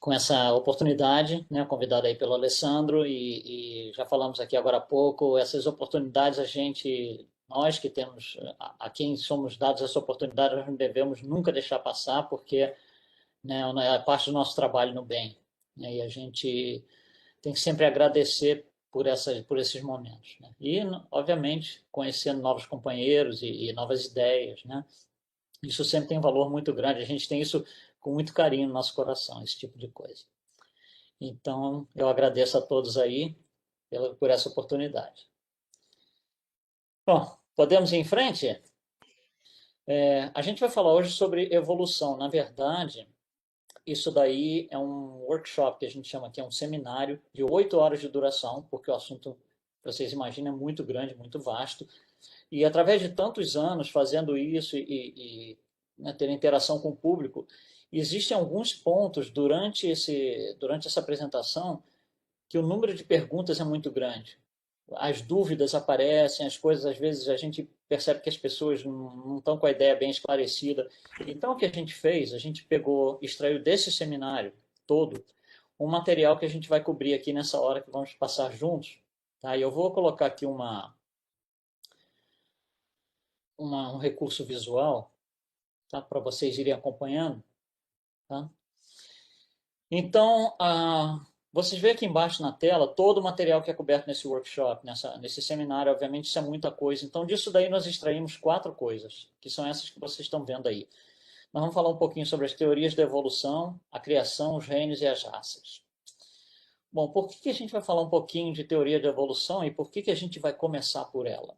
com essa oportunidade, né, convidado aí pelo Alessandro, e já falamos aqui agora há pouco, essas oportunidades nós que temos, a quem somos dados essa oportunidade, nós não devemos nunca deixar passar, porque, né, é parte do nosso trabalho no bem, né, e a gente tem que sempre agradecer por esses momentos, né? E, obviamente, conhecendo novos companheiros e novas ideias, né? Isso sempre tem um valor muito grande, a gente tem isso com muito carinho no nosso coração, esse tipo de coisa. Então, eu agradeço a todos aí por essa oportunidade. Bom, podemos ir em frente? A gente vai falar hoje sobre evolução. Na verdade, isso daí é um workshop que a gente chama aqui, é um seminário de 8 horas de duração, porque o assunto, vocês imaginam, é muito grande, muito vasto. E através de tantos anos fazendo isso né, ter interação com o público, existem alguns pontos durante essa apresentação que o número de perguntas é muito grande. As dúvidas aparecem, as coisas, às vezes, a gente percebe que as pessoas não estão com a ideia bem esclarecida. Então, o que a gente fez? A gente pegou, extraiu desse seminário todo, um material que a gente vai cobrir aqui nessa hora que vamos passar juntos. Tá? E eu vou colocar aqui um recurso visual, tá? Para vocês irem acompanhando. Tá? Então, vocês veem aqui embaixo na tela todo o material que é coberto nesse workshop, nesse seminário. Obviamente, isso é muita coisa. Então, disso daí nós extraímos 4 coisas, que são essas que vocês estão vendo aí. Nós vamos falar um pouquinho sobre as teorias da evolução, a criação, os reinos e as raças. Bom, por que a gente vai falar um pouquinho de teoria da evolução e por que a gente vai começar por ela?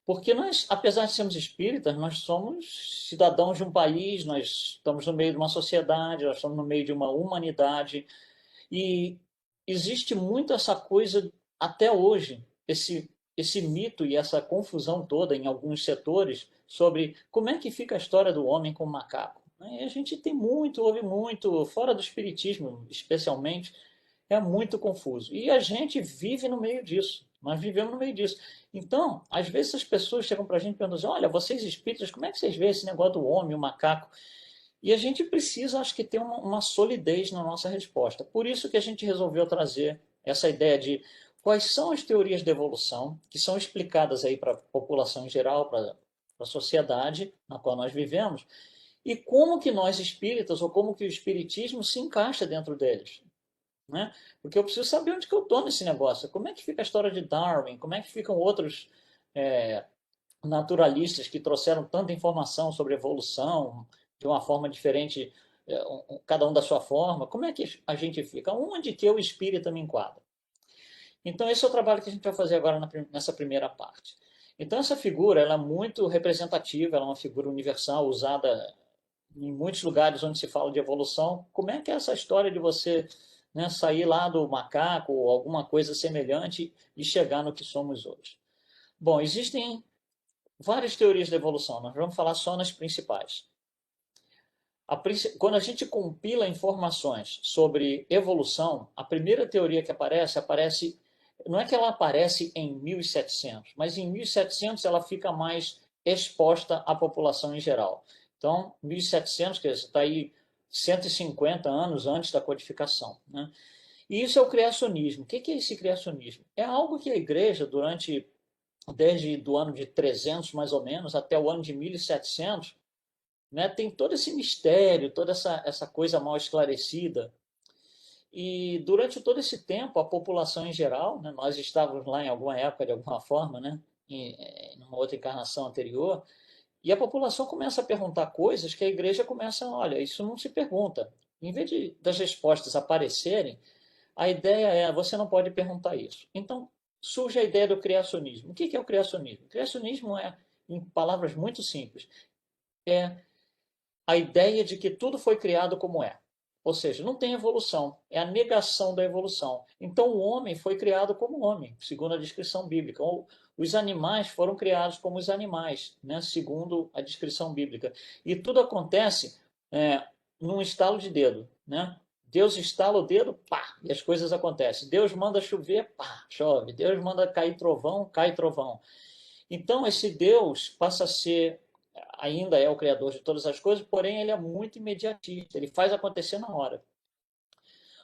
Porque nós, apesar de sermos espíritas, nós somos cidadãos de um país, nós estamos no meio de uma sociedade, nós estamos no meio de uma humanidade, e existe muito essa coisa até hoje, esse mito e essa confusão toda em alguns setores sobre como é que fica a história do homem com o macaco. E a gente ouve muito, fora do espiritismo especialmente, é muito confuso. E a gente vive no meio disso. Nós vivemos no meio disso. Então, às vezes as pessoas chegam para a gente e perguntam assim, olha, vocês espíritas, como é que vocês veem esse negócio do homem, o macaco? E a gente precisa, acho que, ter uma solidez na nossa resposta. Por isso que a gente resolveu trazer essa ideia de quais são as teorias da evolução, que são explicadas aí para a população em geral, para a sociedade na qual nós vivemos, e como que nós espíritas, ou como que o espiritismo se encaixa dentro deles. Né? Porque eu preciso saber onde que eu estou nesse negócio. Como é que fica a história de Darwin? Como é que ficam outros é, naturalistas que trouxeram tanta informação sobre evolução de uma forma diferente, cada um da sua forma? Como é que a gente fica? Onde que eu, espírita, me enquadro? Então, esse é o trabalho que a gente vai fazer agora nessa primeira parte. Então, essa figura ela é muito representativa, ela é uma figura universal, usada em muitos lugares onde se fala de evolução. Como é que é essa história de você, né, sair lá do macaco ou alguma coisa semelhante e chegar no que somos hoje? Bom, existem várias teorias da evolução, nós vamos falar só nas principais. Quando a gente compila informações sobre evolução, a primeira teoria que aparece, não é que ela aparece em 1700, mas em 1700 ela fica mais exposta à população em geral. Então, 1700, quer dizer, está aí 150 anos antes da codificação. Né? E isso é o criacionismo. O que é esse criacionismo? É algo que a igreja, desde do ano de 300 mais ou menos até o ano de 1700, né, tem todo esse mistério, toda essa coisa mal esclarecida. E durante todo esse tempo, a população em geral, né, nós estávamos lá em alguma época, de alguma forma, né, em uma outra encarnação anterior, e a população começa a perguntar coisas que a igreja começa, olha, isso não se pergunta. Em vez das respostas aparecerem, a ideia é, você não pode perguntar isso. Então, surge a ideia do criacionismo. O que é o criacionismo? O criacionismo é, em palavras muito simples, é a ideia de que tudo foi criado como é. Ou seja, não tem evolução, é a negação da evolução. Então o homem foi criado como homem, segundo a descrição bíblica. Os animais foram criados como os animais, né, segundo a descrição bíblica. E tudo acontece num estalo de dedo. Né? Deus estala o dedo, pá, e as coisas acontecem. Deus manda chover, pá, chove. Deus manda cair trovão, cai trovão. Então esse Deus passa a ser, ainda é o criador de todas as coisas, porém ele é muito imediatista, ele faz acontecer na hora.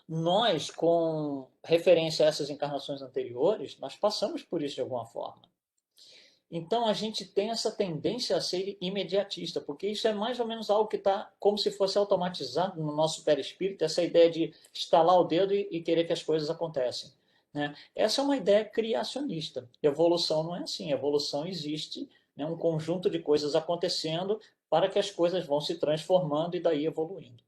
Nós, com referência a essas encarnações anteriores, nós passamos por isso de alguma forma. Então a gente tem essa tendência a ser imediatista, porque isso é mais ou menos algo que está como se fosse automatizado no nosso perispírito, essa ideia de estalar o dedo e querer que as coisas acontecem. Né? Essa é uma ideia criacionista. Evolução não é assim. Evolução existe, né, um conjunto de coisas acontecendo para que as coisas vão se transformando e daí evoluindo.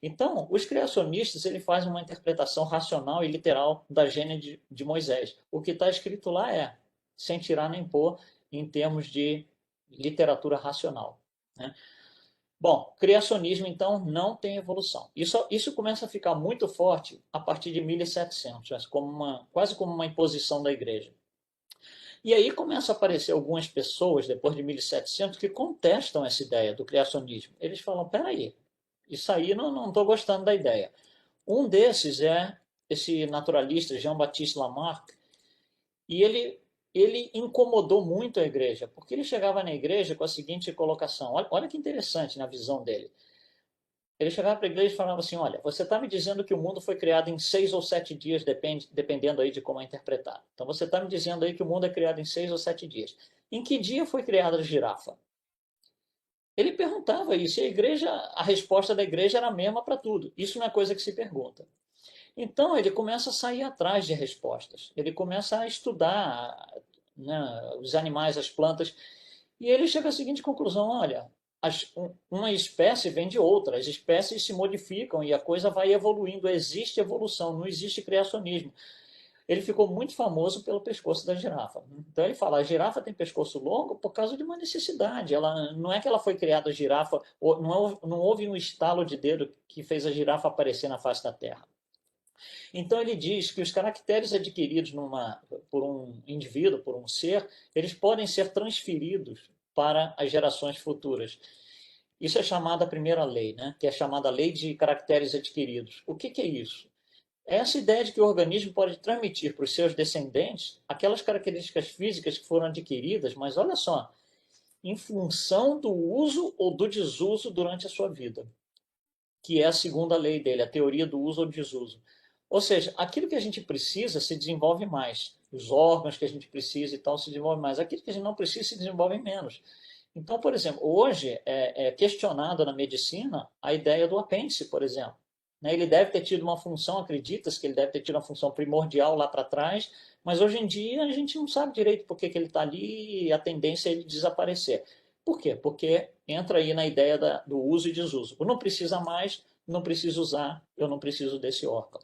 Então, os criacionistas ele fazem uma interpretação racional e literal da Gênese de Moisés. O que está escrito lá é, sem tirar nem pôr, em termos de literatura racional. Né? Bom, criacionismo, então, não tem evolução. Isso começa a ficar muito forte a partir de 1700, quase como uma imposição da igreja. E aí começam a aparecer algumas pessoas, depois de 1700, que contestam essa ideia do criacionismo. Eles falam, peraí, isso aí não estou gostando da ideia. Um desses é esse naturalista Jean-Baptiste Lamarck, e ele incomodou muito a igreja, porque ele chegava na igreja com a seguinte colocação, olha que interessante na visão dele. Ele chegava para a igreja e falava assim, olha, você está me dizendo que o mundo foi criado em 6 ou 7 dias, dependendo aí de como é interpretado. Então você está me dizendo aí que o mundo é criado em 6 ou 7 dias. Em que dia foi criada a girafa? Ele perguntava isso, e a resposta da igreja era a mesma para tudo. Isso não é coisa que se pergunta. Então ele começa a sair atrás de respostas. Ele começa a estudar, né, os animais, as plantas, e ele chega à seguinte conclusão: olha, uma espécie vem de outra, as espécies se modificam e a coisa vai evoluindo. Existe evolução, não existe criacionismo. Ele ficou muito famoso pelo pescoço da girafa. Então ele fala: a girafa tem pescoço longo por causa de uma necessidade. Ela não é que ela foi criada girafa, não houve um estalo de dedo que fez a girafa aparecer na face da Terra. Então ele diz que os caracteres adquiridos por um indivíduo, por um ser, eles podem ser transferidos para as gerações futuras. Isso é chamada a primeira lei, né? Que é chamada lei de caracteres adquiridos. O que é isso? É essa ideia de que o organismo pode transmitir para os seus descendentes aquelas características físicas que foram adquiridas, mas olha só, em função do uso ou do desuso durante a sua vida, que é a segunda lei dele, a teoria do uso ou desuso. Ou seja, aquilo que a gente precisa se desenvolve mais. Os órgãos que a gente precisa e tal se desenvolvem mais. Aquilo que a gente não precisa se desenvolve menos. Então, por exemplo, hoje é questionada na medicina a ideia do apêndice, por exemplo. Né? Ele deve ter tido uma função, acredita-se que ele deve ter tido uma função primordial lá para trás, mas hoje em dia a gente não sabe direito por que ele está ali e a tendência é ele desaparecer. Por quê? Porque entra aí na ideia do uso e desuso. Não precisa mais, não preciso usar, eu não preciso desse órgão.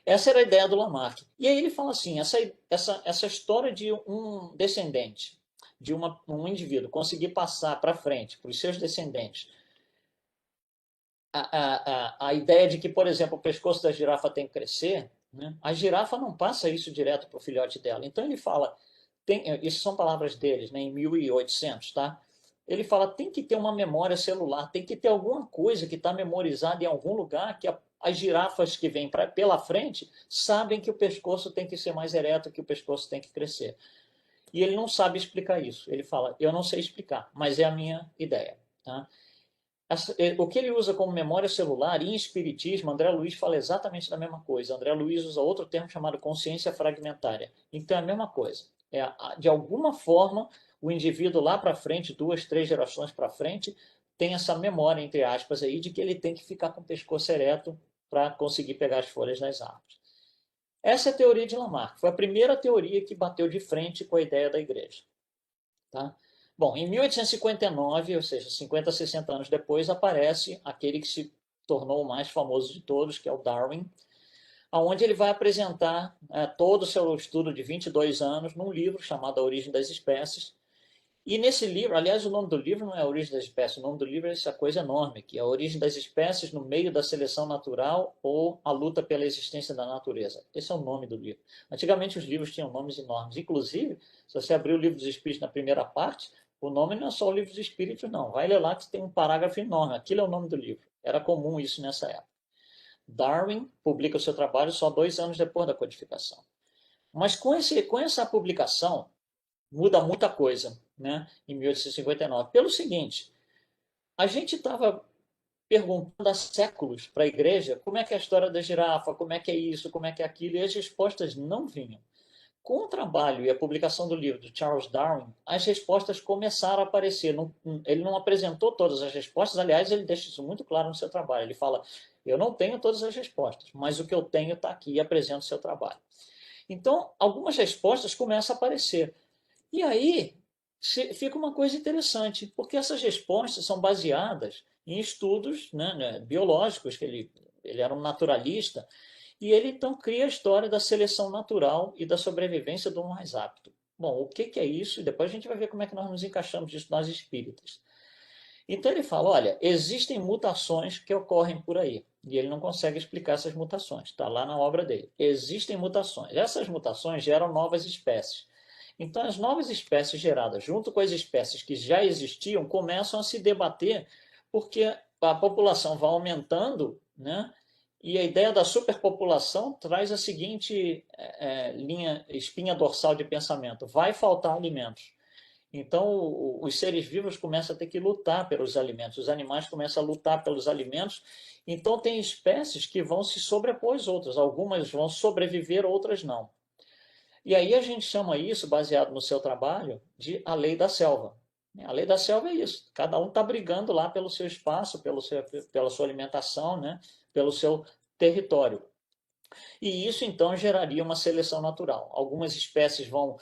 Essa era a ideia do Lamarck. E aí ele fala assim, essa história de um descendente, de um indivíduo conseguir passar para frente, para os seus descendentes, a ideia de que, por exemplo, o pescoço da girafa tem que crescer, né? A girafa não passa isso direto para o filhote dela. Então ele fala, isso são palavras deles, né, em 1800, tá? Ele fala, tem que ter uma memória celular, tem que ter alguma coisa que está memorizada em algum lugar que as girafas que vêm pela frente sabem que o pescoço tem que ser mais ereto, que o pescoço tem que crescer. E ele não sabe explicar isso. Ele fala, eu não sei explicar, mas é a minha ideia. Tá? O que ele usa como memória celular, e em espiritismo, André Luiz fala exatamente da mesma coisa. André Luiz usa outro termo chamado consciência fragmentária. Então é a mesma coisa. De alguma forma, o indivíduo lá para frente, 2, 3 gerações para frente, tem essa memória, entre aspas, aí, de que ele tem que ficar com o pescoço ereto para conseguir pegar as folhas das árvores. Essa é a teoria de Lamarck. Foi a primeira teoria que bateu de frente com a ideia da igreja. Tá? Bom, em 1859, ou seja, 50, 60 anos depois, aparece aquele que se tornou o mais famoso de todos, que é o Darwin, onde ele vai apresentar todo o seu estudo de 22 anos num livro chamado A Origem das Espécies. E nesse livro, aliás, o nome do livro não é A Origem das Espécies, o nome do livro é essa coisa enorme, que é A Origem das Espécies no Meio da Seleção Natural ou A Luta pela Existência da Natureza. Esse é o nome do livro. Antigamente os livros tinham nomes enormes. Inclusive, se você abrir o Livro dos Espíritos na primeira parte, o nome não é só o Livro dos Espíritos, não. Vai ler lá que tem um parágrafo enorme. Aquilo é o nome do livro. Era comum isso nessa época. Darwin publica o seu trabalho só 2 anos depois da codificação. Mas com essa publicação, muda muita coisa, né, em 1859. Pelo seguinte, a gente estava perguntando há séculos para a igreja como é que é a história da girafa, como é que é isso, como é que é aquilo, e as respostas não vinham. Com o trabalho e a publicação do livro de Charles Darwin, as respostas começaram a aparecer. Ele não apresentou todas as respostas, aliás, ele deixa isso muito claro no seu trabalho. Ele fala: eu não tenho todas as respostas, mas o que eu tenho está aqui e apresento o seu trabalho. Então, algumas respostas começam a aparecer. E aí fica uma coisa interessante, porque essas respostas são baseadas em estudos, né, biológicos, que ele era um naturalista, e ele então cria a história da seleção natural e da sobrevivência do mais apto. Bom, o que é isso? E depois a gente vai ver como é que nós nos encaixamos nisso nós espíritas. Então ele fala, olha, existem mutações que ocorrem por aí. E ele não consegue explicar essas mutações. Está lá na obra dele. Existem mutações. Essas mutações geram novas espécies. Então as novas espécies geradas junto com as espécies que já existiam começam a se debater porque a população vai aumentando, né? E a ideia da superpopulação traz a seguinte espinha dorsal de pensamento: vai faltar alimentos. Então, os seres vivos começam a ter que lutar pelos alimentos, os animais começam a lutar pelos alimentos. Então, tem espécies que vão se sobrepor às outras, algumas vão sobreviver, outras não. E aí a gente chama isso, baseado no seu trabalho, de a lei da selva. A lei da selva é isso, cada um está brigando lá pelo seu espaço, pela sua alimentação, né? Pelo seu território. E isso, então, geraria uma seleção natural. Algumas espécies vão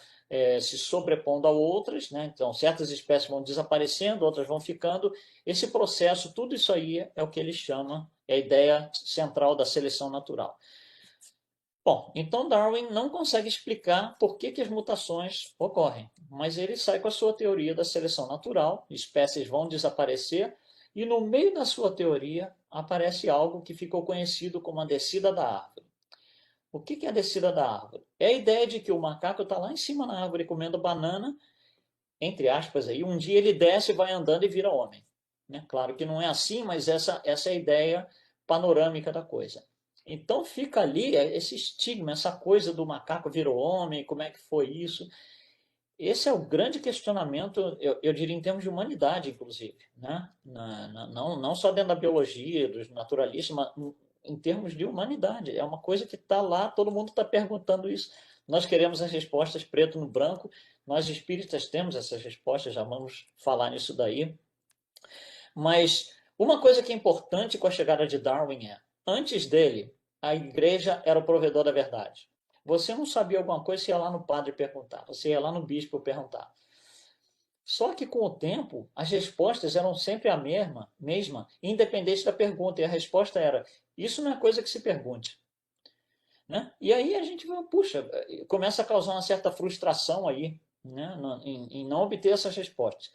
se sobrepondo a outras, né? Então, certas espécies vão desaparecendo, outras vão ficando. Esse processo, tudo isso aí é o que ele chama, é a ideia central da seleção natural. Bom, então Darwin não consegue explicar por que as mutações ocorrem, mas ele sai com a sua teoria da seleção natural, espécies vão desaparecer, e no meio da sua teoria aparece algo que ficou conhecido como a descida da árvore. O que é a descida da árvore? É a ideia de que o macaco está lá em cima na árvore comendo banana, entre aspas, aí, um dia ele desce, vai andando e vira homem. Né? Claro que não é assim, mas essa é a ideia panorâmica da coisa. Então fica ali esse estigma, essa coisa do macaco virou homem, como é que foi isso? Esse é o grande questionamento, eu diria, em termos de humanidade, inclusive. Né? Não só dentro da biologia, dos naturalistas, mas em termos de humanidade. É uma coisa que está lá, todo mundo está perguntando isso. Nós queremos as respostas preto no branco, nós espíritas temos essas respostas, já vamos falar nisso daí. Mas uma coisa que é importante com a chegada de Darwin é, antes dele, a igreja era o provedor da verdade. Você não sabia alguma coisa, você ia lá no padre perguntar, você ia lá no bispo perguntar. Só que com o tempo, as respostas eram sempre a mesma, independente da pergunta. E a resposta era: isso não é coisa que se pergunte. Né? E aí a gente vai, puxa, começa a causar uma certa frustração aí, né? em não obter essas respostas.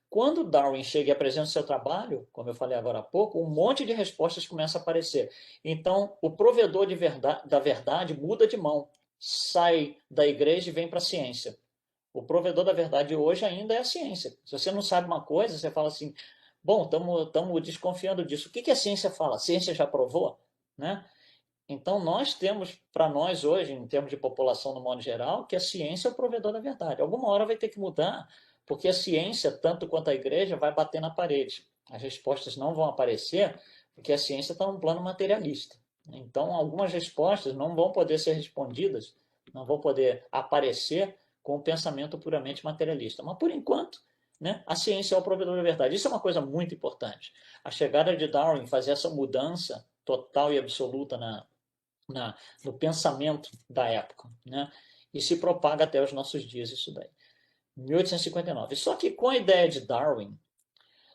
Quando Darwin chega e apresenta o seu trabalho, como eu falei agora há pouco, um monte de respostas começa a aparecer. Então, o provedor da verdade muda de mão, sai da igreja e vem para a ciência. O provedor da verdade hoje ainda é a ciência. Se você não sabe uma coisa, você fala assim, bom, estamos desconfiando disso. O que a ciência fala? A ciência já provou? Né? Então, nós temos, para nós hoje, em termos de população no modo geral, que a ciência é o provedor da verdade. Alguma hora vai ter que mudar, porque a ciência, tanto quanto a igreja, vai bater na parede. As respostas não vão aparecer, porque a ciência está num plano materialista. Então, algumas respostas não vão poder ser respondidas, não vão poder aparecer com o pensamento puramente materialista. Mas, por enquanto, né, a ciência é o provedor da verdade. Isso é uma coisa muito importante. A chegada de Darwin fazer essa mudança total e absoluta no pensamento da época, né? E se propaga até os nossos dias isso daí. 1859. Só que com a ideia de Darwin,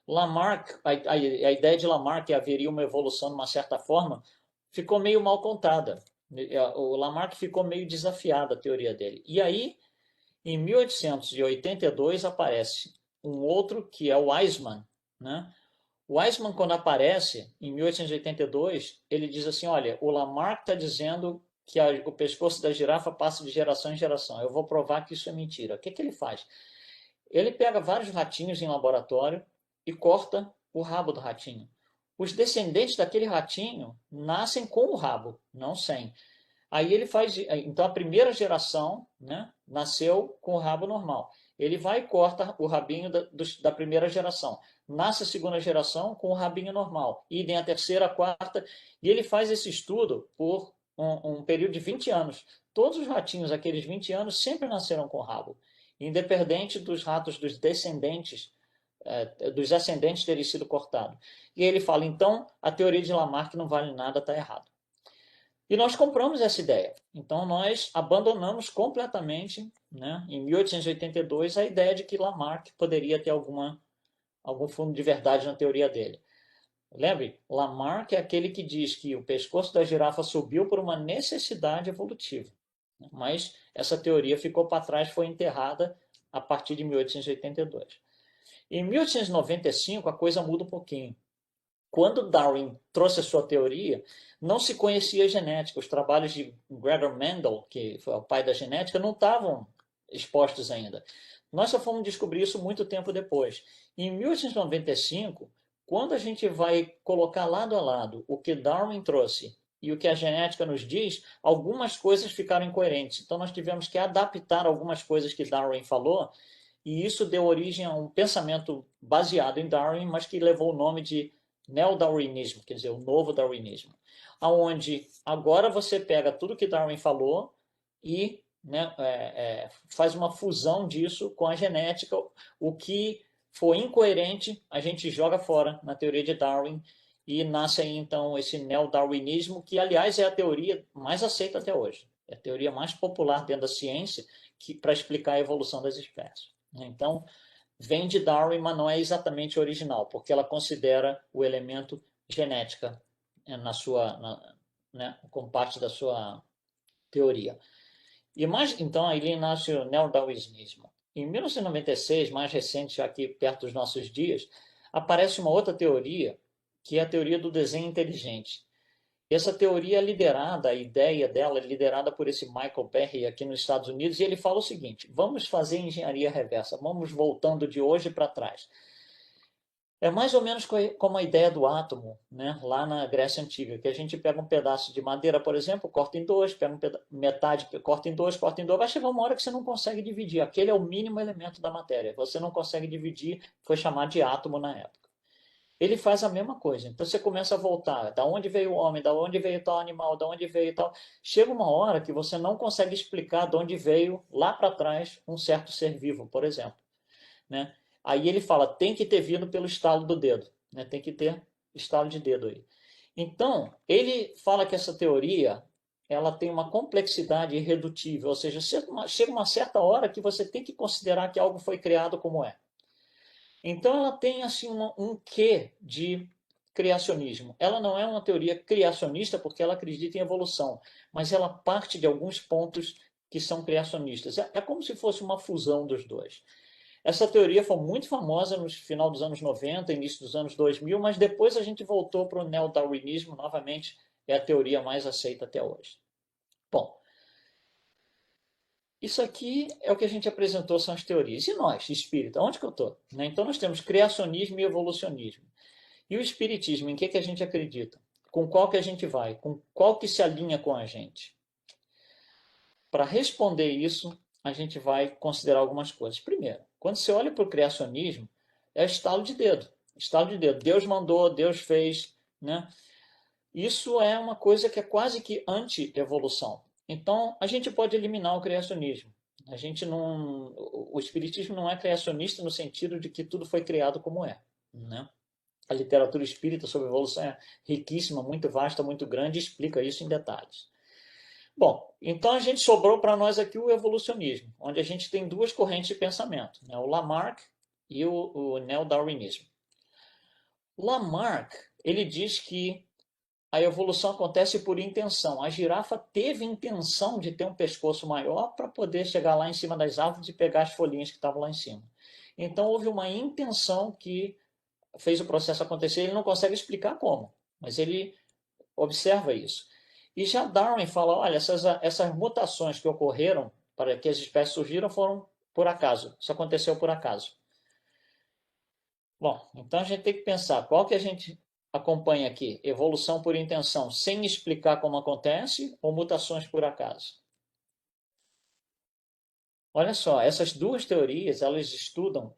Lamarck, a ideia de Lamarck que haveria uma evolução de uma certa forma, ficou meio mal contada. O Lamarck ficou meio desafiado a teoria dele. E aí, em 1882, aparece um outro que é o Weismann, né? O Weismann, quando aparece, em 1882, ele diz assim, olha, o Lamarck está dizendo que o pescoço da girafa passa de geração em geração. Eu vou provar que isso é mentira. O que ele faz? Ele pega vários ratinhos em laboratório e corta o rabo do ratinho. Os descendentes daquele ratinho nascem com o rabo, não sem. Aí ele faz, então a primeira geração, né, nasceu com o rabo normal. Ele vai e corta o rabinho da primeira geração. nasce a segunda geração com o rabinho normal, idem a terceira, a quarta, e ele faz esse estudo por um período de 20 anos. Todos os ratinhos, aqueles 20 anos, sempre nasceram com rabo, independente dos ratos dos ascendentes terem sido cortados. E ele fala, então, a teoria de Lamarck não vale nada, está errado. E nós compramos essa ideia. Então, nós abandonamos completamente, né, em 1882, a ideia de que Lamarck poderia ter algum fundo de verdade na teoria dele. Lembre, Lamarck é aquele que diz que o pescoço da girafa subiu por uma necessidade evolutiva. Mas essa teoria ficou para trás, foi enterrada a partir de 1882. Em 1895, a coisa muda um pouquinho. Quando Darwin trouxe a sua teoria, não se conhecia genética. Os trabalhos de Gregor Mendel, que foi o pai da genética, não estavam expostos ainda. Nós só fomos descobrir isso muito tempo depois. Em 1895, quando a gente vai colocar lado a lado o que Darwin trouxe e o que a genética nos diz, algumas coisas ficaram incoerentes. Então, nós tivemos que adaptar algumas coisas que Darwin falou, e isso deu origem a um pensamento baseado em Darwin, mas que levou o nome de neo-darwinismo, quer dizer, o novo darwinismo, aonde agora você pega tudo que Darwin falou e, né, faz uma fusão disso com a genética. O que for incoerente, a gente joga fora na teoria de Darwin e nasce aí, então, esse neo-darwinismo, que, aliás, é a teoria mais aceita até hoje. É a teoria mais popular dentro da ciência para explicar a evolução das espécies. Então, vem de Darwin, mas não é exatamente original, porque ela considera o elemento genética né, como parte da sua teoria. Então, aí nasce o neo-darwinismo. Em 1996, mais recente, já aqui perto dos nossos dias, aparece uma outra teoria, que é a teoria do desenho inteligente. Essa teoria é liderada, a ideia dela é liderada por esse Michael Berry aqui nos Estados Unidos, e ele fala o seguinte: vamos fazer engenharia reversa, vamos voltando de hoje para trás. É mais ou menos como a ideia do átomo, né? Lá na Grécia Antiga, que a gente pega um pedaço de madeira, por exemplo, corta em dois, pega metade, corta em dois, vai chegar uma hora que você não consegue dividir. Aquele é o mínimo elemento da matéria. Você não consegue dividir, foi chamado de átomo na época. Ele faz a mesma coisa. Então você começa a voltar, da onde veio o homem, da onde veio tal animal, da onde veio tal. Chega uma hora que você não consegue explicar de onde veio lá para trás um certo ser vivo, por exemplo, né? Aí ele fala, tem que ter vindo pelo estalo do dedo, né? Tem que ter estalo de dedo aí. Então, ele fala que essa teoria ela tem uma complexidade irredutível, ou seja, chega uma certa hora que você tem que considerar que algo foi criado como é. Então ela tem assim um quê de criacionismo. Ela não é uma teoria criacionista porque ela acredita em evolução, mas ela parte de alguns pontos que são criacionistas. É como se fosse uma fusão dos dois. Essa teoria foi muito famosa no final dos anos 90, início dos anos 2000, mas depois a gente voltou para o neo-darwinismo, novamente é a teoria mais aceita até hoje. Bom, isso aqui é o que a gente apresentou, são as teorias. E nós, espírita, onde que eu estou? Então nós temos criacionismo e evolucionismo. E o espiritismo, em que a gente acredita? Com qual que a gente vai? Com qual que se alinha com a gente? Para responder isso, a gente vai considerar algumas coisas. Primeiro, quando você olha para o criacionismo, é estalo de dedo. Estalo de dedo. Deus mandou, Deus fez, né? Isso é uma coisa que é quase que anti-evolução. Então, a gente pode eliminar o criacionismo. A gente não, o espiritismo não é criacionista no sentido de que tudo foi criado como é, né? A literatura espírita sobre evolução é riquíssima, muito vasta, muito grande, e explica isso em detalhes. Bom, então a gente sobrou para nós aqui o evolucionismo, onde a gente tem duas correntes de pensamento, né? O Lamarck e o neo-darwinismo. Lamarck, ele diz que a evolução acontece por intenção. A girafa teve intenção de ter um pescoço maior para poder chegar lá em cima das árvores e pegar as folhinhas que estavam lá em cima. Então houve uma intenção que fez o processo acontecer. Ele não consegue explicar como, mas ele observa isso. E já Darwin fala, olha, essas mutações que ocorreram para que as espécies surgiram foram por acaso. Isso aconteceu por acaso. Bom, então a gente tem que pensar qual que a gente acompanha aqui, evolução por intenção, sem explicar como acontece, ou mutações por acaso. Olha só, essas duas teorias, elas estudam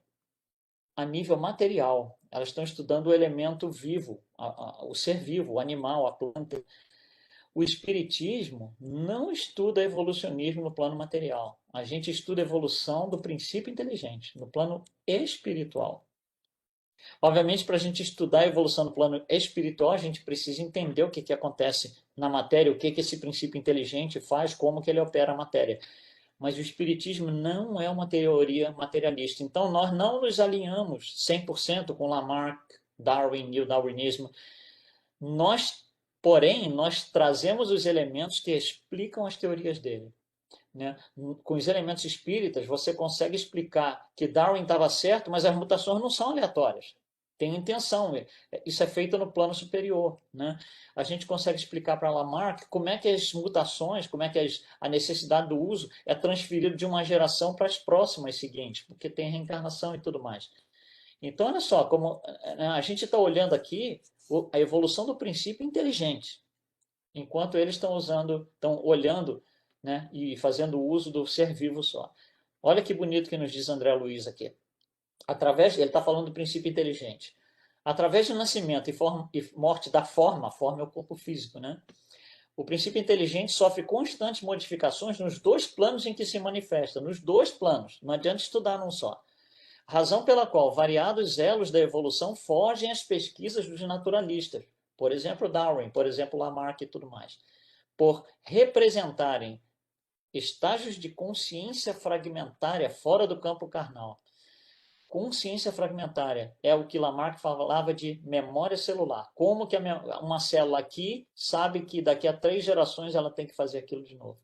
a nível material. Elas estão estudando o elemento vivo, o ser vivo, o animal, a planta. O espiritismo não estuda evolucionismo no plano material. A gente estuda evolução do princípio inteligente, no plano espiritual. Obviamente, para a gente estudar a evolução no plano espiritual, a gente precisa entender o que acontece na matéria, o que esse princípio inteligente faz, como que ele opera a matéria. Mas o espiritismo não é uma teoria materialista. Então, nós não nos alinhamos 100% com Lamarck, Darwin e o darwinismo. Porém, nós trazemos os elementos que explicam as teorias dele. Né? Com os elementos espíritas, você consegue explicar que Darwin estava certo, mas as mutações não são aleatórias. Tem intenção. Isso é feito no plano superior. Né? A gente consegue explicar para Lamarck como é que as mutações, como é que a necessidade do uso é transferido de uma geração para as próximas seguintes, porque tem reencarnação e tudo mais. Então, olha só, como a gente está olhando aqui a evolução do princípio inteligente, enquanto eles estão olhando, né, e fazendo uso do ser vivo só. Olha que bonito que nos diz André Luiz aqui. Ele está falando do princípio inteligente. Através do nascimento e morte da forma é o corpo físico, né? O princípio inteligente sofre constantes modificações nos dois planos em que se manifesta, nos dois planos. Não adianta estudar num só. Razão pela qual variados elos da evolução fogem às pesquisas dos naturalistas, por exemplo Darwin, por exemplo Lamarck e tudo mais, por representarem estágios de consciência fragmentária fora do campo carnal. Consciência fragmentária é o que Lamarck falava de memória celular. Como que uma célula aqui sabe que daqui a 3 gerações ela tem que fazer aquilo de novo.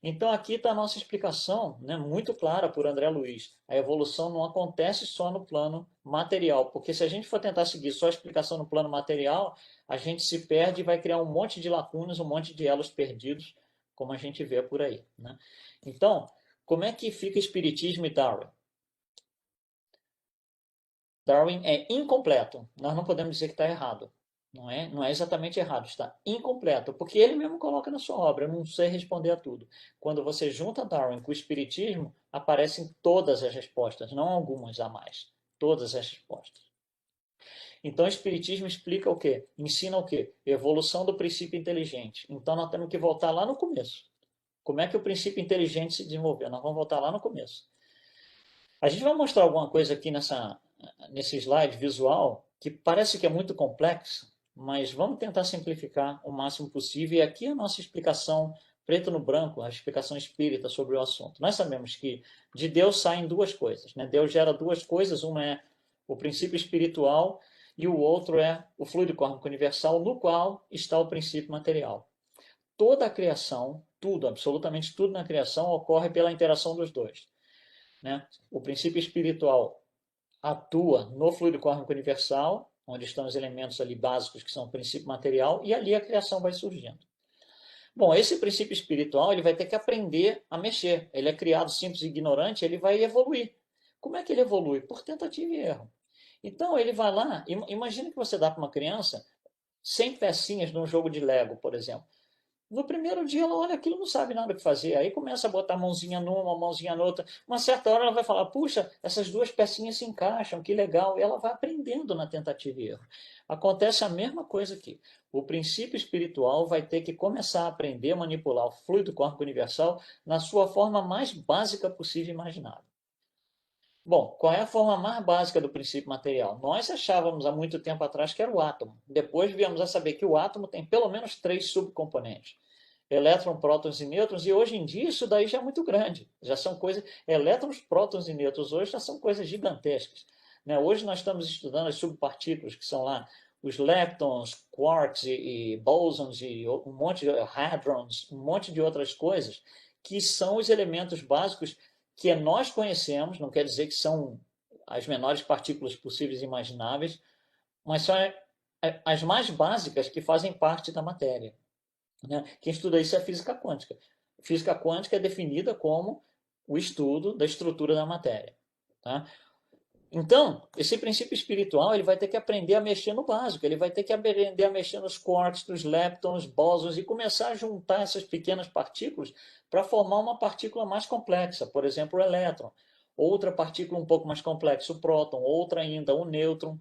Então, aqui está a nossa explicação, né, muito clara por André Luiz. A evolução não acontece só no plano material, porque se a gente for tentar seguir só a explicação no plano material, a gente se perde e vai criar um monte de lacunas, um monte de elos perdidos, como a gente vê por aí. Né? Então, como é que fica Espiritismo e Darwin? Darwin é incompleto. Nós não podemos dizer que está errado. Não é exatamente errado, está incompleto, porque ele mesmo coloca na sua obra, eu não sei responder a tudo. Quando você junta Darwin com o Espiritismo, aparecem todas as respostas, não algumas a mais, todas as respostas. Então o Espiritismo explica o quê? Ensina o quê? Evolução do princípio inteligente. Então nós temos que voltar lá no começo. Como é que o princípio inteligente se desenvolveu? Nós vamos voltar lá no começo. A gente vai mostrar alguma coisa aqui nesse slide visual que parece que é muito complexo, mas vamos tentar simplificar o máximo possível. E aqui a nossa explicação preto no branco, a explicação espírita sobre o assunto. Nós sabemos que de Deus saem duas coisas. Né? Deus gera duas coisas, uma é o princípio espiritual e o outro é o fluido cósmico universal, no qual está o princípio material. Toda a criação, tudo, absolutamente tudo na criação, ocorre pela interação dos dois. Né? O princípio espiritual atua no fluido cósmico universal, onde estão os elementos ali básicos que são o princípio material, e ali a criação vai surgindo. Bom, esse princípio espiritual ele vai ter que aprender a mexer. Ele é criado simples e ignorante, ele vai evoluir. Como é que ele evolui? Por tentativa e erro. Então ele vai lá, imagina que você dá para uma criança 100 pecinhas num jogo de Lego, por exemplo. No primeiro dia ela olha aquilo, não sabe nada o que fazer. Aí começa a botar a mãozinha numa, mãozinha noutra. Uma certa hora ela vai falar, puxa, essas duas pecinhas se encaixam, que legal. E ela vai aprendendo na tentativa e erro. Acontece a mesma coisa aqui. O princípio espiritual vai ter que começar a aprender a manipular o fluido cósmico universal na sua forma mais básica possível e imaginável. Bom, qual é a forma mais básica do princípio material? Nós achávamos há muito tempo atrás que era o átomo. Depois viemos a saber que o átomo tem pelo menos 3 subcomponentes. Elétron, prótons e nêutrons, e hoje em dia isso daí já é muito grande. Já são coisas. Elétrons, prótons e nêutrons hoje já são coisas gigantescas. Né? Hoje nós estamos estudando as subpartículas, que são lá os leptons, quarks e bósons, e um monte de hadrons, um monte de outras coisas, que são os elementos básicos que nós conhecemos, não quer dizer que são as menores partículas possíveis e imagináveis, mas são as mais básicas que fazem parte da matéria. Né? Quem estuda isso é a física quântica. Física quântica é definida como o estudo da estrutura da matéria. Tá? Então, esse princípio espiritual ele vai ter que aprender a mexer no básico, ele vai ter que aprender a mexer nos quarks, nos leptons, bósons e começar a juntar essas pequenas partículas para formar uma partícula mais complexa, por exemplo, o elétron. outra partícula um pouco mais complexa, o próton, outra ainda, o nêutron.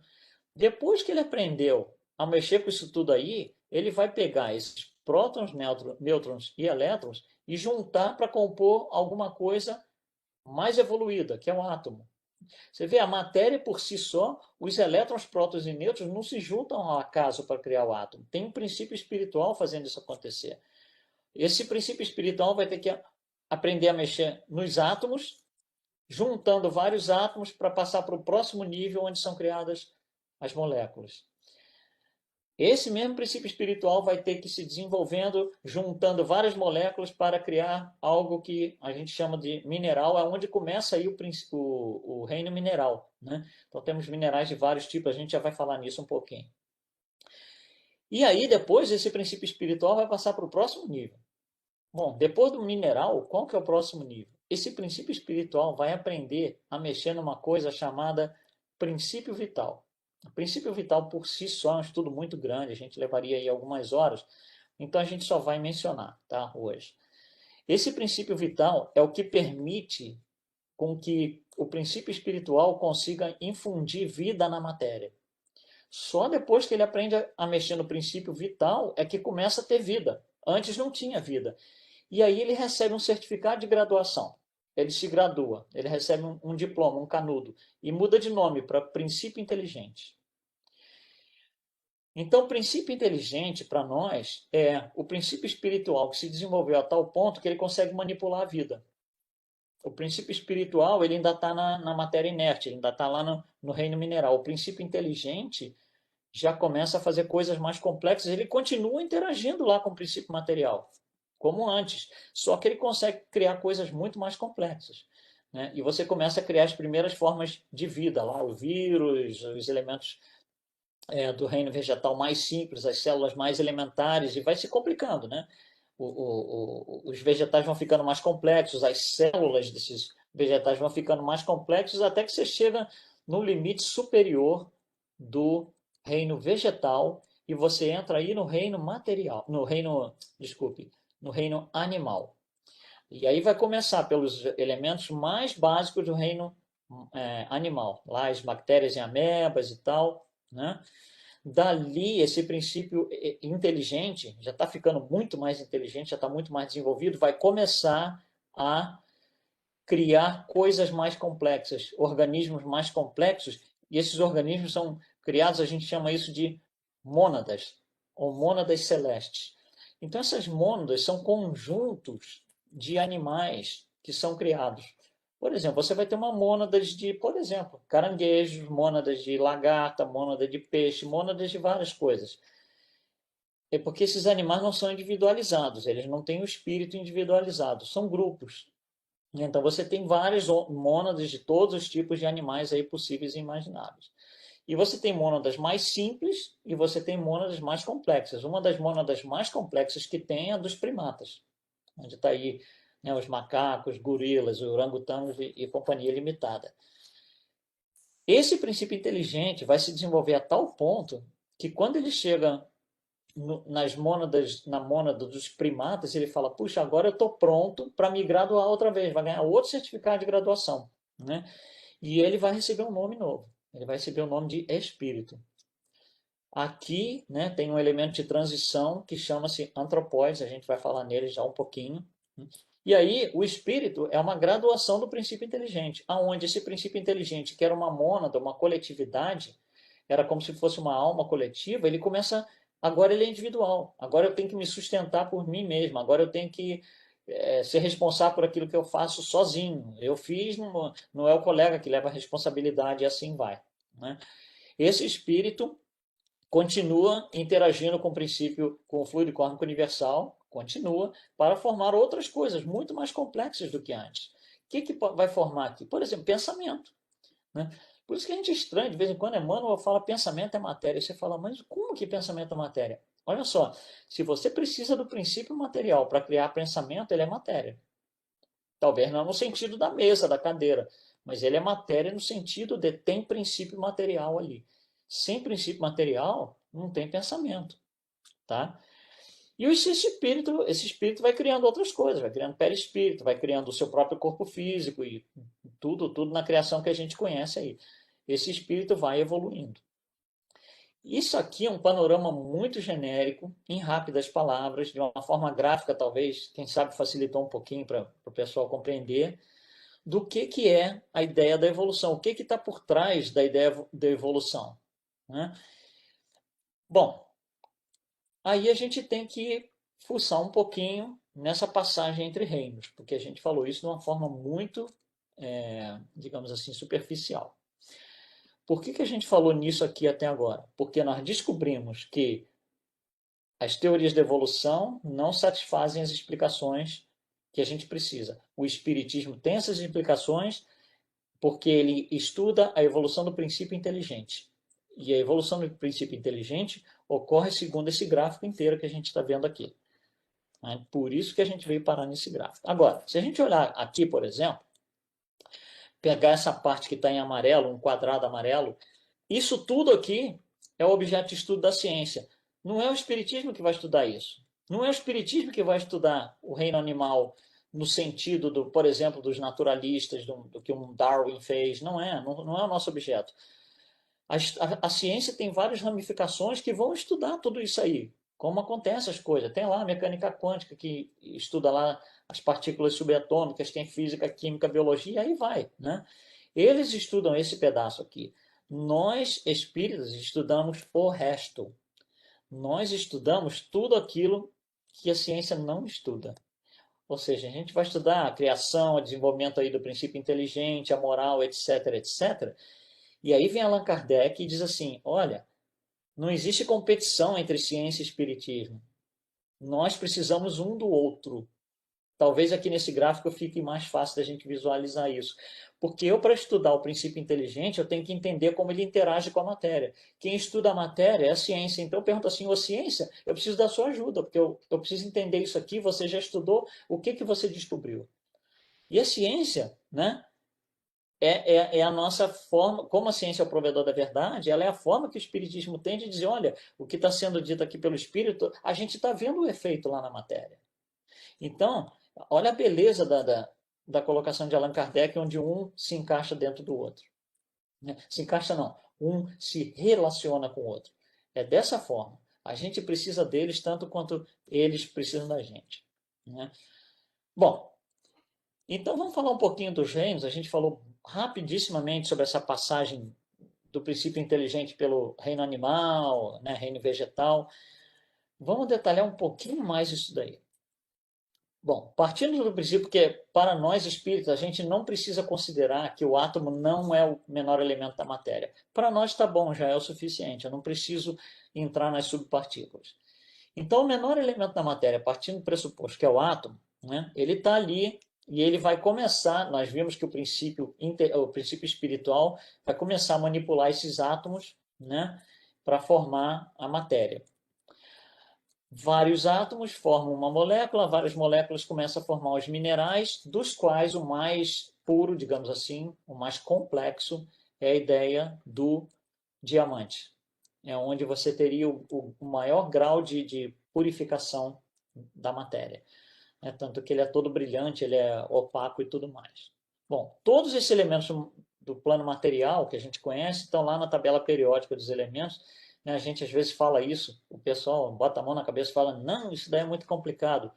Depois que ele aprendeu a mexer com isso tudo aí, ele vai pegar esses prótons, nêutrons e elétrons e juntar para compor alguma coisa mais evoluída, que é o átomo. Você vê, a matéria por si só, os elétrons, prótons e nêutrons não se juntam ao acaso para criar o átomo. Tem um princípio espiritual fazendo isso acontecer. Esse princípio espiritual vai ter que aprender a mexer nos átomos, juntando vários átomos para passar para o próximo nível, onde são criadas as moléculas. Esse mesmo princípio espiritual vai ter que ir se desenvolvendo, juntando várias moléculas para criar algo que a gente chama de mineral, é onde começa aí o reino mineral, né? Então temos minerais de vários tipos, a gente já vai falar nisso um pouquinho. E aí depois esse princípio espiritual vai passar para o próximo nível. Bom, depois do mineral, qual que é o próximo nível? Esse princípio espiritual vai aprender a mexer numa coisa chamada princípio vital. O princípio vital por si só é um estudo muito grande, a gente levaria aí algumas horas, então a gente só vai mencionar, tá, hoje. Esse princípio vital é o que permite com que o princípio espiritual consiga infundir vida na matéria. Só depois que ele aprende a mexer no princípio vital é que começa a ter vida. Antes não tinha vida. E aí ele recebe um certificado de graduação. Ele se gradua, ele recebe um diploma, um canudo, e muda de nome para princípio inteligente. Então, o princípio inteligente, para nós, é o princípio espiritual que se desenvolveu a tal ponto que ele consegue manipular a vida. O princípio espiritual ele ainda está na matéria inerte, ele ainda está lá no reino mineral. O princípio inteligente já começa a fazer coisas mais complexas, ele continua interagindo lá com o princípio material, como antes, só que ele consegue criar coisas muito mais complexas. Né? E você começa a criar as primeiras formas de vida, lá o vírus, os elementos do reino vegetal mais simples, as células mais elementares, e vai se complicando. Né? Os vegetais vão ficando mais complexos, as células desses vegetais vão ficando mais complexos, até que você chega no limite superior do reino vegetal e você entra aí no reino material, no reino animal. E aí vai começar pelos elementos mais básicos do reino animal, lá as bactérias e amebas e tal, né? Dali, esse princípio inteligente, já está ficando muito mais inteligente, já está muito mais desenvolvido, vai começar a criar coisas mais complexas, organismos mais complexos, e esses organismos são criados, a gente chama isso de mônadas, ou mônadas celestes. Então, essas mônadas são conjuntos de animais que são criados. Por exemplo, você vai ter uma mônada de, por exemplo, caranguejos, mônadas de lagarta, mônada de peixe, mônadas de várias coisas. É porque esses animais não são individualizados, eles não têm o espírito individualizado, são grupos. Então você tem várias mônadas de todos os tipos de animais aí possíveis e imagináveis. E você tem mônadas mais simples e você tem mônadas mais complexas. Uma das mônadas mais complexas que tem é a dos primatas, onde está aí, né, os macacos, gorilas, orangotangos e companhia limitada. Esse princípio inteligente vai se desenvolver a tal ponto que quando ele chega nas mônadas, na mônada dos primatas, ele fala, puxa, agora eu estou pronto para me graduar outra vez, vai ganhar outro certificado de graduação. Né? E ele vai receber um nome novo, ele vai receber o nome de espírito. Aqui, né, tem um elemento de transição que chama-se antropóides, a gente vai falar nele já um pouquinho. E aí, o espírito é uma graduação do princípio inteligente, aonde esse princípio inteligente, que era uma mônada, uma coletividade, era como se fosse uma alma coletiva, ele começa, agora ele é individual, agora eu tenho que me sustentar por mim mesmo, agora eu tenho que ser responsável por aquilo que eu faço sozinho. Eu fiz, não é o colega que leva a responsabilidade e assim vai. Né? Esse espírito continua interagindo com o princípio, com o fluido kármico universal, continua, para formar outras coisas muito mais complexas do que antes. O que vai formar aqui? Por exemplo, pensamento. Né? Por isso que a gente estranha, de vez em quando, Emmanuel fala pensamento é matéria. Você fala, mas como que pensamento é matéria? Olha só, se você precisa do princípio material para criar pensamento, ele é matéria. Talvez não no sentido da mesa, da cadeira, mas ele é matéria no sentido de tem princípio material ali. Sem princípio material, não tem pensamento. Tá? E esse espírito vai criando outras coisas, vai criando perispírito, vai criando o seu próprio corpo físico e tudo na criação que a gente conhece aí. Esse espírito vai evoluindo. Isso aqui é um panorama muito genérico, em rápidas palavras, de uma forma gráfica, talvez, quem sabe facilitou um pouquinho para o pessoal compreender, do que é a ideia da evolução, o que está por trás da ideia da evolução. Né? Bom, aí a gente tem que fuçar um pouquinho nessa passagem entre reinos, porque a gente falou isso de uma forma muito, digamos assim, superficial. Por que a gente falou nisso aqui até agora? Porque nós descobrimos que as teorias da evolução não satisfazem as explicações que a gente precisa. O Espiritismo tem essas explicações porque ele estuda a evolução do princípio inteligente. E a evolução do princípio inteligente ocorre segundo esse gráfico inteiro que a gente está vendo aqui. Por isso que a gente veio parar nesse gráfico. Agora, se a gente olhar aqui, por exemplo, pegar essa parte que está em amarelo, um quadrado amarelo, isso tudo aqui é o objeto de estudo da ciência. Não é o Espiritismo que vai estudar isso. Não é o Espiritismo que vai estudar o reino animal no sentido, por exemplo, dos naturalistas, do que um Darwin fez. Não é o nosso objeto. A ciência tem várias ramificações que vão estudar tudo isso aí. Como acontecem as coisas. Tem lá a mecânica quântica, que estuda lá as partículas subatômicas, tem física, química, biologia, aí vai. Né? Eles estudam esse pedaço aqui. Nós, espíritas, estudamos o resto. Nós estudamos tudo aquilo que a ciência não estuda. Ou seja, a gente vai estudar a criação, o desenvolvimento aí do princípio inteligente, a moral, etc, etc. E aí vem Allan Kardec e diz assim, olha, não existe competição entre ciência e espiritismo. Nós precisamos um do outro. Talvez aqui nesse gráfico fique mais fácil da gente visualizar isso. Porque eu, para estudar o princípio inteligente, eu tenho que entender como ele interage com a matéria. Quem estuda a matéria é a ciência. Então eu pergunto assim, ô ciência, eu preciso da sua ajuda, porque eu preciso entender isso aqui, você já estudou, o que você descobriu? E a ciência, né, é a nossa forma, como a ciência é o provedor da verdade, ela é a forma que o Espiritismo tem de dizer, olha, o que está sendo dito aqui pelo Espírito, a gente está vendo o efeito lá na matéria. Então, olha a beleza da colocação de Allan Kardec, onde um se encaixa dentro do outro. Se encaixa não, um se relaciona com o outro. É dessa forma. A gente precisa deles tanto quanto eles precisam da gente. Né? Bom, então vamos falar um pouquinho dos reinos. A gente falou rapidissimamente sobre essa passagem do princípio inteligente pelo reino animal, né, reino vegetal. Vamos detalhar um pouquinho mais isso daí. Bom, partindo do princípio que para nós espíritos a gente não precisa considerar que o átomo não é o menor elemento da matéria. Para nós está bom, já é o suficiente, eu não preciso entrar nas subpartículas. Então, o menor elemento da matéria, partindo do pressuposto que é o átomo, né, ele está ali e ele vai começar, nós vimos que o princípio espiritual vai começar a manipular esses átomos, né, para formar a matéria. Vários átomos formam uma molécula, várias moléculas começam a formar os minerais, dos quais o mais puro, digamos assim, o mais complexo, é a ideia do diamante. É onde você teria o maior grau de purificação da matéria. Tanto que ele é todo brilhante, ele é opaco e tudo mais. Bom, todos esses elementos do plano material que a gente conhece estão lá na tabela periódica dos elementos. A gente às vezes fala isso, o pessoal bota a mão na cabeça e fala, não, isso daí é muito complicado.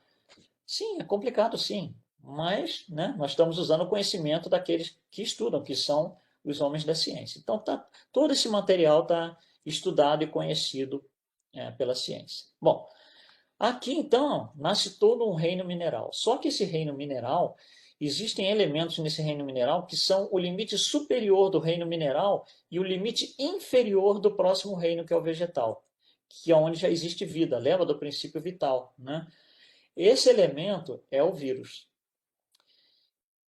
Sim, é complicado sim, mas né, nós estamos usando o conhecimento daqueles que estudam, que são os homens da ciência. Então, todo esse material está estudado e conhecido pela ciência. Bom, aqui então nasce todo um reino mineral. Só que esse reino mineral, existem elementos nesse reino mineral que são o limite superior do reino mineral e o limite inferior do próximo reino, que é o vegetal, que é onde já existe vida, lembra do princípio vital, né? Esse elemento é o vírus.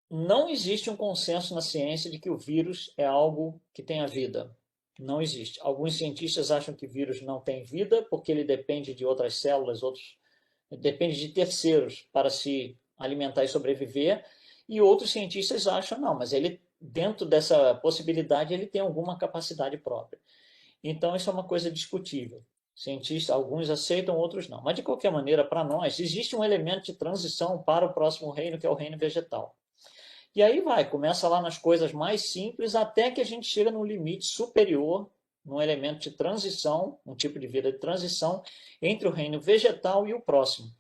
Não existe um consenso na ciência de que o vírus é algo que tenha vida. Não existe. Alguns cientistas acham que o vírus não tem vida porque ele depende de outras células, depende de terceiros para se alimentar e sobreviver. E outros cientistas acham, não, mas ele, dentro dessa possibilidade, ele tem alguma capacidade própria. Então, isso é uma coisa discutível. Cientistas, alguns aceitam, outros não. Mas, de qualquer maneira, para nós, existe um elemento de transição para o próximo reino, que é o reino vegetal. E aí vai, começa lá nas coisas mais simples, até que a gente chega no limite superior, num elemento de transição, um tipo de vida de transição, entre o reino vegetal e o próximo.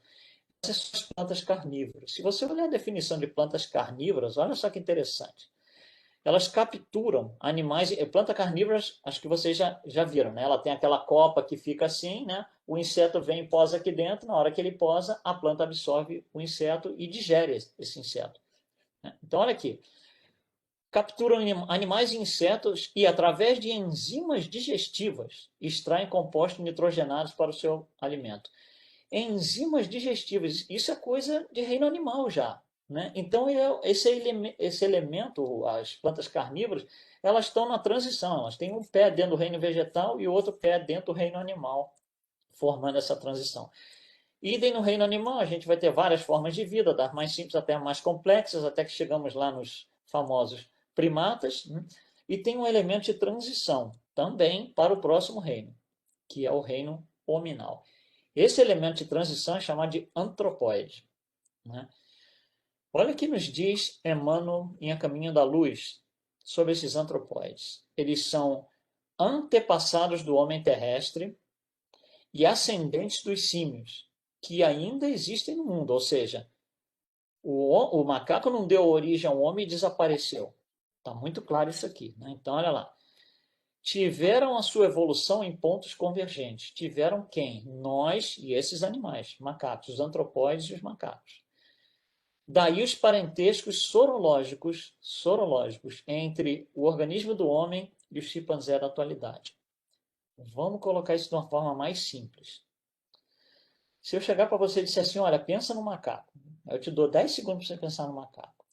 Essas são as plantas carnívoras. Se você olhar a definição de plantas carnívoras, olha só que interessante. Elas capturam animais, planta carnívoras, acho que vocês já viram, né? Ela tem aquela copa que fica assim, né? O inseto vem e posa aqui dentro, na hora que ele posa, a planta absorve o inseto e digere esse inseto. Né? Então, olha aqui, capturam animais e insetos e, através de enzimas digestivas, extraem compostos nitrogenados para o seu alimento. Enzimas digestivas, isso é coisa de reino animal já. Né? Então, esse elemento, as plantas carnívoras, elas estão na transição, elas têm um pé dentro do reino vegetal e outro pé dentro do reino animal, formando essa transição. Idem no reino animal, a gente vai ter várias formas de vida, das mais simples até as mais complexas, até que chegamos lá nos famosos primatas, né? E tem um elemento de transição também para o próximo reino, que é o reino hominal. Esse elemento de transição é chamado de antropóide. Né? Olha o que nos diz Emmanuel em A Caminho da Luz sobre esses antropóides. Eles são antepassados do homem terrestre e ascendentes dos símios, que ainda existem no mundo. Ou seja, o macaco não deu origem ao homem e desapareceu. Está muito claro isso aqui. Né? Então, olha lá. Tiveram a sua evolução em pontos convergentes. Tiveram quem? Nós e esses animais, macacos, os antropóides e os macacos. Daí os parentescos sorológicos entre o organismo do homem e o chimpanzé da atualidade. Vamos colocar isso de uma forma mais simples. Se eu chegar para você e disser assim, olha, pensa no macaco. Eu te dou 10 segundos para você pensar no macaco.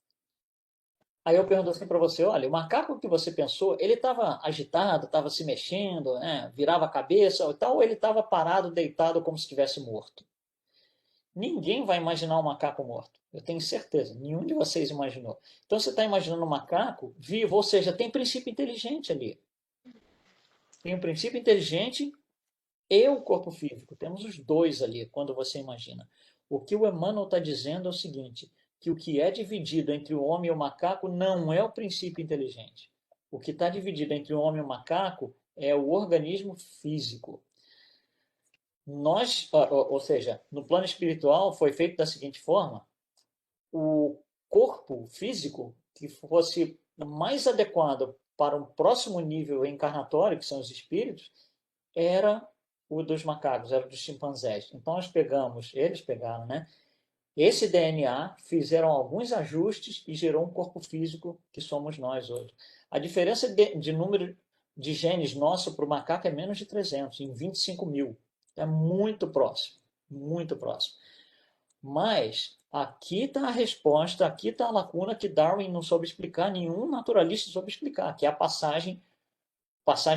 Aí eu pergunto assim para você, olha, o macaco que você pensou, ele estava agitado, estava se mexendo, né? Virava a cabeça ou tal, ou ele estava parado, deitado, como se estivesse morto? Ninguém vai imaginar um macaco morto. Eu tenho certeza, nenhum de vocês imaginou. Então você está imaginando um macaco vivo, ou seja, tem princípio inteligente ali. Tem um princípio inteligente e o corpo físico. Temos os dois ali, quando você imagina. O que o Emmanuel está dizendo é o seguinte, que o que é dividido entre o homem e o macaco não é o princípio inteligente. O que está dividido entre o homem e o macaco é o organismo físico. Nós, ou seja, no plano espiritual foi feito da seguinte forma, o corpo físico que fosse mais adequado para um próximo nível encarnatório, que são os espíritos, era o dos macacos, era dos chimpanzés. Então eles pegaram, né? Esse DNA, fizeram alguns ajustes e gerou um corpo físico que somos nós hoje. A diferença de número de genes nosso para o macaco é menos de 300, em 25 mil. É muito próximo, muito próximo. Mas aqui está a resposta, aqui está a lacuna que Darwin não soube explicar, nenhum naturalista soube explicar, que é a passagem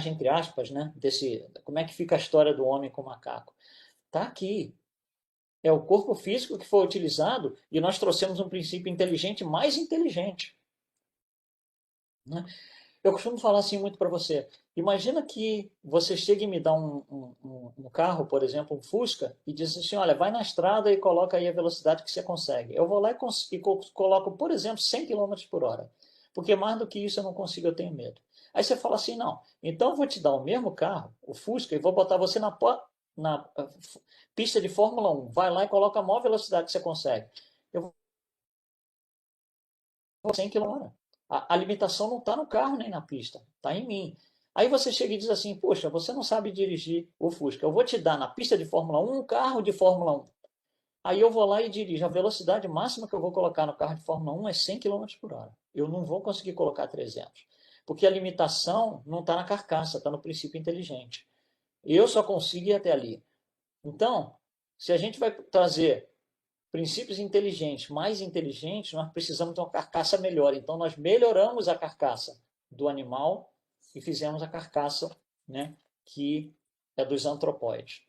entre aspas, né, como é que fica a história do homem com o macaco. Está aqui. É o corpo físico que foi utilizado e nós trouxemos um princípio inteligente mais inteligente. Né? Eu costumo falar assim muito para você. Imagina que você chega e me dá um carro, por exemplo, um Fusca, e diz assim, olha, vai na estrada e coloca aí a velocidade que você consegue. Eu vou lá e coloco, por exemplo, 100 km por hora. Porque mais do que isso eu não consigo, eu tenho medo. Aí você fala assim, não, então eu vou te dar o mesmo carro, o Fusca, e vou botar você na pista de Fórmula 1. Vai lá e coloca a maior velocidade que você consegue. Eu vou 100 km. A limitação não está no carro nem na pista, está em mim. Aí você chega e diz assim, poxa, você não sabe dirigir o Fusca. Eu vou te dar na pista de Fórmula 1 um carro de Fórmula 1. Aí eu vou lá e dirijo. A velocidade máxima que eu vou colocar no carro de Fórmula 1 é 100 km por hora. Eu não vou conseguir colocar 300. Porque a limitação não está na carcaça, está no princípio inteligente. Eu só consigo ir até ali. Então, se a gente vai trazer princípios inteligentes, mais inteligentes, nós precisamos de uma carcaça melhor. Então, nós melhoramos a carcaça do animal e fizemos a carcaça, né, que é dos antropóides.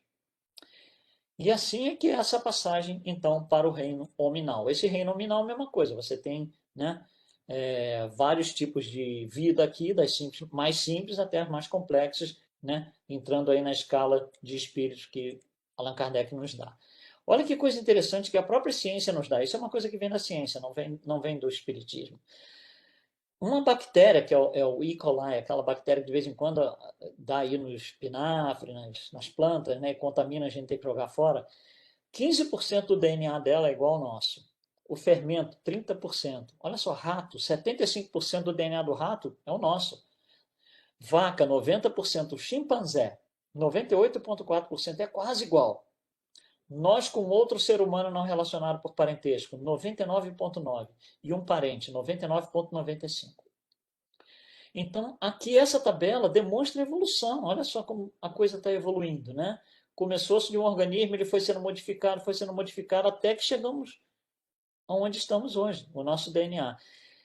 E assim é que é essa passagem, então, para o reino hominal. Esse reino hominal é a mesma coisa. Você tem, né, vários tipos de vida aqui, das mais simples até as mais complexas, né, entrando aí na escala de espíritos que Allan Kardec nos dá. Olha que coisa interessante que a própria ciência nos dá. Isso é uma coisa que vem da ciência, não vem do espiritismo. Uma bactéria, que é o E. coli, aquela bactéria que de vez em quando dá aí no espinafre, nas plantas, né, e contamina, a gente tem que jogar fora, 15% do DNA dela é igual ao nosso. O fermento, 30%. Olha só, rato, 75% do DNA do rato é o nosso. Vaca, 90%. Chimpanzé, 98,4%. É quase igual. Nós com outro ser humano não relacionado por parentesco, 99,9%. E um parente, 99,95%. Então, aqui essa tabela demonstra evolução. Olha só como a coisa está evoluindo, né? Começou-se de um organismo, ele foi sendo modificado até que chegamos onde estamos hoje, o nosso DNA.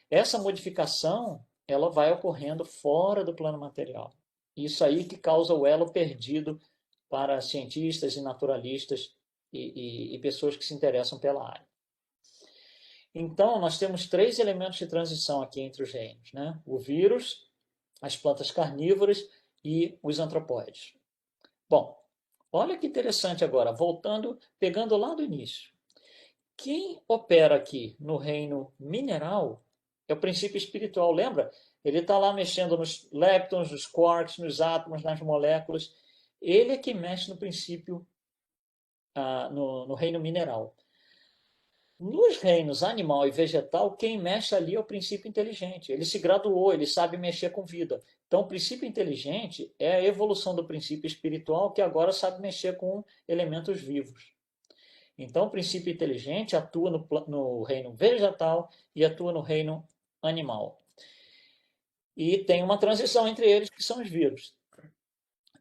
Essa modificação, ela vai ocorrendo fora do plano material. Isso aí que causa o elo perdido para cientistas e naturalistas e pessoas que se interessam pela área. Então, nós temos 3 elementos de transição aqui entre os reinos, né? O vírus, as plantas carnívoras e os antropóides. Bom, olha que interessante agora, voltando, pegando lá do início. Quem opera aqui no reino mineral é o princípio espiritual, lembra? Ele está lá mexendo nos leptons, nos quarks, nos átomos, nas moléculas. Ele é que mexe no princípio, no reino mineral. Nos reinos animal e vegetal, quem mexe ali é o princípio inteligente. Ele se graduou, ele sabe mexer com vida. Então, o princípio inteligente é a evolução do princípio espiritual que agora sabe mexer com elementos vivos. Então, o princípio inteligente atua no reino vegetal e atua no reino animal. E tem uma transição entre eles, que são os vírus.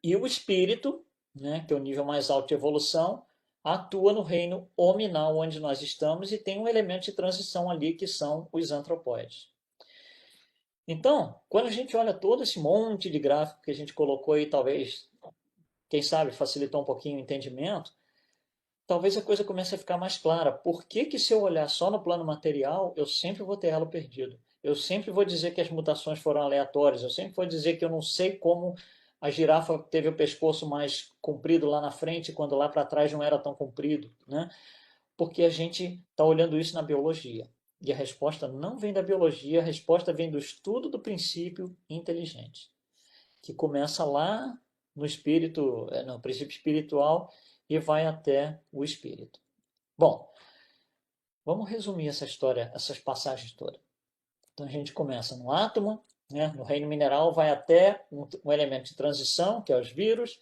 E o espírito, né, que é o nível mais alto de evolução, atua no reino hominal, onde nós estamos, e tem um elemento de transição ali, que são os antropóides. Então, quando a gente olha todo esse monte de gráfico que a gente colocou aí, talvez, quem sabe, facilitou um pouquinho o entendimento, talvez a coisa comece a ficar mais clara. Por que que se eu olhar só no plano material, eu sempre vou ter elo perdido? Eu sempre vou dizer que as mutações foram aleatórias, eu sempre vou dizer que eu não sei como a girafa teve o pescoço mais comprido lá na frente, quando lá para trás não era tão comprido, né? Porque a gente está olhando isso na biologia. E a resposta não vem da biologia, a resposta vem do estudo do princípio inteligente, que começa lá no espírito, no princípio espiritual, e vai até o espírito. Bom, vamos resumir essa história, essas passagens todas. Então a gente começa no átomo, né? No reino mineral vai até um elemento de transição, que é os vírus,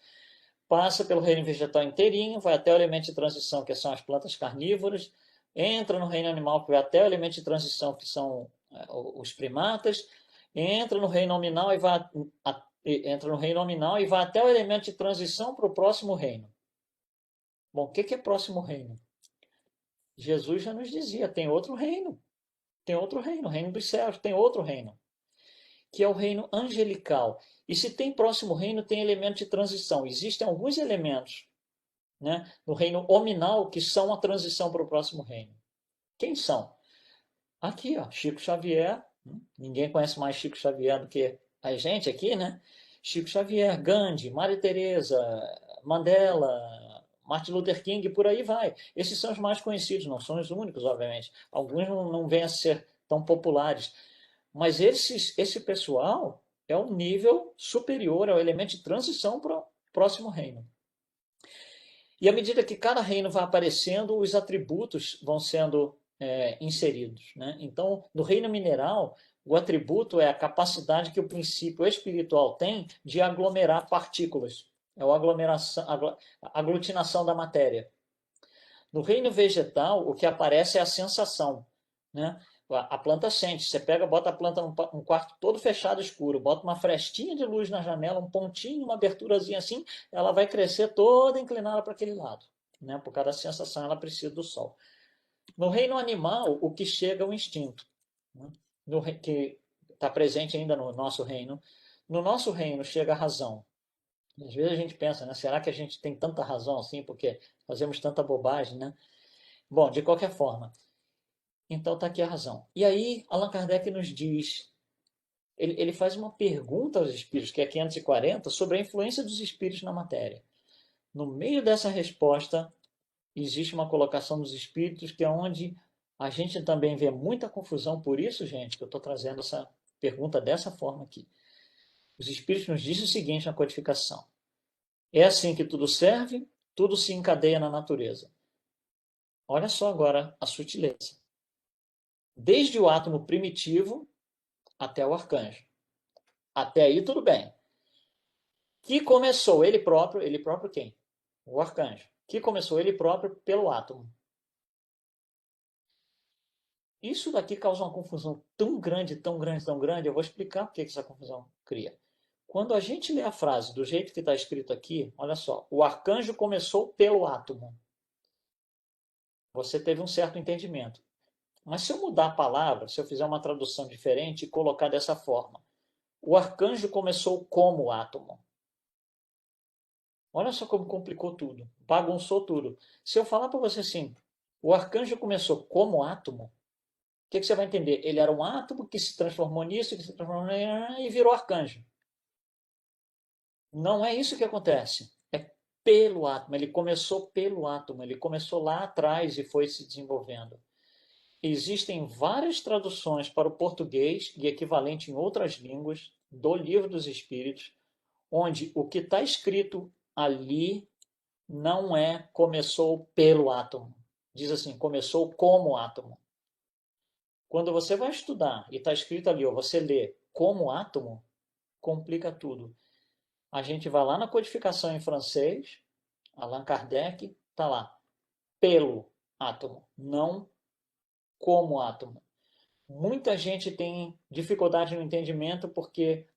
passa pelo reino vegetal inteirinho, vai até o elemento de transição, que são as plantas carnívoras, entra no reino animal, que vai até o elemento de transição, que são os primatas, entra no reino nominal e vai até o elemento de transição para o próximo reino. Bom, o que é próximo reino? Jesus já nos dizia, tem outro reino. Tem outro reino, o reino dos céus, tem outro reino, que é o reino angelical. E se tem próximo reino, tem elemento de transição. Existem alguns elementos, né, no reino hominal que são a transição para o próximo reino. Quem são? Aqui, ó, Chico Xavier. Ninguém conhece mais Chico Xavier do que a gente aqui, né? Chico Xavier, Gandhi, Maria Teresa, Mandela, Martin Luther King, por aí vai. Esses são os mais conhecidos, não são os únicos, obviamente. Alguns não vêm a ser tão populares. Mas esse pessoal é um nível superior, é o elemento de transição para o próximo reino. E à medida que cada reino vai aparecendo, os atributos vão sendo inseridos, né? Então, no reino mineral, o atributo é a capacidade que o princípio espiritual tem de aglomerar partículas. É a aglutinação da matéria. No reino vegetal, o que aparece é a sensação, né? A planta sente. Você pega, bota a planta num quarto todo fechado, escuro, bota uma frestinha de luz na janela, um pontinho, uma aberturazinha assim, ela vai crescer toda inclinada para aquele lado, né? Por causa da sensação, ela precisa do sol. No reino animal, o que chega é o instinto, né? Que está presente ainda no nosso reino. No nosso reino chega a razão. Às vezes a gente pensa, né? Será que a gente tem tanta razão assim, porque fazemos tanta bobagem, né? Bom, de qualquer forma, então está aqui a razão. E aí, Allan Kardec nos diz, ele faz uma pergunta aos espíritos, que é 540, sobre a influência dos espíritos na matéria. No meio dessa resposta, existe uma colocação dos espíritos que é onde a gente também vê muita confusão. Por isso, gente, que eu estou trazendo essa pergunta dessa forma aqui. Os espíritos nos dizem o seguinte na codificação: é assim que tudo serve, tudo se encadeia na natureza. Olha só agora a sutileza. Desde o átomo primitivo até o arcanjo. Até aí tudo bem. Que começou ele próprio quem? O arcanjo. Que começou ele próprio pelo átomo. Isso daqui causa uma confusão tão grande, tão grande, tão grande. Eu vou explicar por que essa confusão cria. Quando a gente lê a frase do jeito que está escrito aqui, olha só, o arcanjo começou pelo átomo. Você teve um certo entendimento. Mas se eu mudar a palavra, se eu fizer uma tradução diferente e colocar dessa forma, o arcanjo começou como átomo. Olha só como complicou tudo, bagunçou tudo. Se eu falar para você assim, o arcanjo começou como átomo, o que você vai entender? Ele era um átomo que se transformou nisso, que se transformou nisso, e virou arcanjo. Não é isso que acontece. É pelo átomo. Ele começou pelo átomo. Ele começou lá atrás e foi se desenvolvendo. Existem várias traduções para o português e equivalente em outras línguas do Livro dos Espíritos, onde o que está escrito ali não é começou pelo átomo. Diz assim, começou como átomo. Quando você vai estudar e está escrito ali, ou você lê como átomo, complica tudo. A gente vai lá na codificação em francês, Allan Kardec, está lá, pelo átomo, não como átomo. Muita gente tem dificuldade no entendimento porque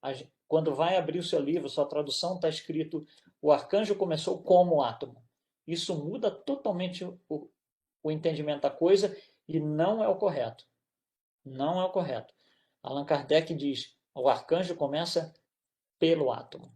quando vai abrir o seu livro, sua tradução está escrito o arcanjo começou como átomo. Isso muda totalmente o entendimento da coisa e não é o correto. Não é o correto. Allan Kardec diz, o arcanjo começa pelo átomo.